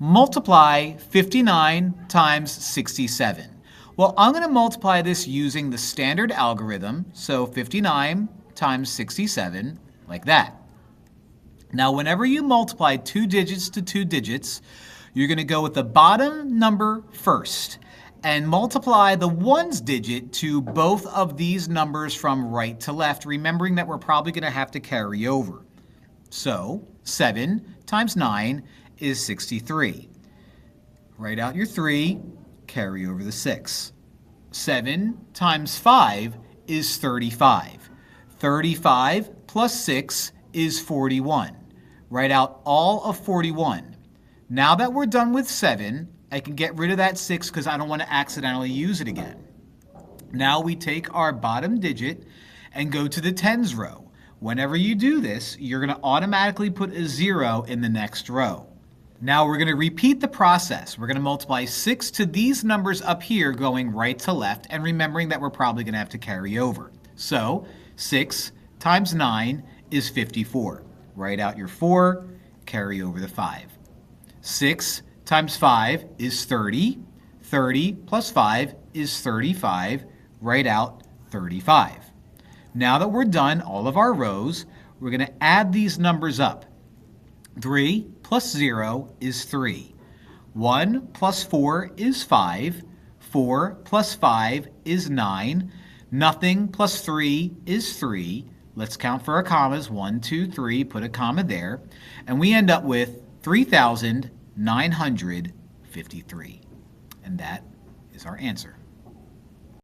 Multiply 59 times 67. Well, I'm going to multiply this using the standard algorithm, so 59 times 67, like that. Now, whenever you multiply two digits to two digits, you're going to go with the bottom number first and multiply the ones digit to both of these numbers from right to left, remembering that we're probably going to have to carry over. So 7 times 9 is 63. Write out your 3, carry over the 6. 7 times 5 is 35. 35 plus 6 is 41. Write out all of 41. Now that we're done with 7, I can get rid of that 6 because I don't want to accidentally use it again. Now we take our bottom digit and go to the tens row. Whenever you do this, you're going to automatically put a 0 in the next row. Now we're going to repeat the process. We're going to multiply 6 to these numbers up here going right to left and remembering that we're probably going to have to carry over. So 6 times 9 is 54. Write out your 4, carry over the 5. 6 times 5 is 30. 30 plus 5 is 35. Write out 35. Now that we're done all of our rows, we're going to add these numbers up. 3 plus 0 is 3. 1 plus 4 is 5. 4 plus 5 is 9. Nothing plus 3 is 3. Let's count for our commas. 1, 2, 3. Put a comma there. And we end up with 3,953. And that is our answer.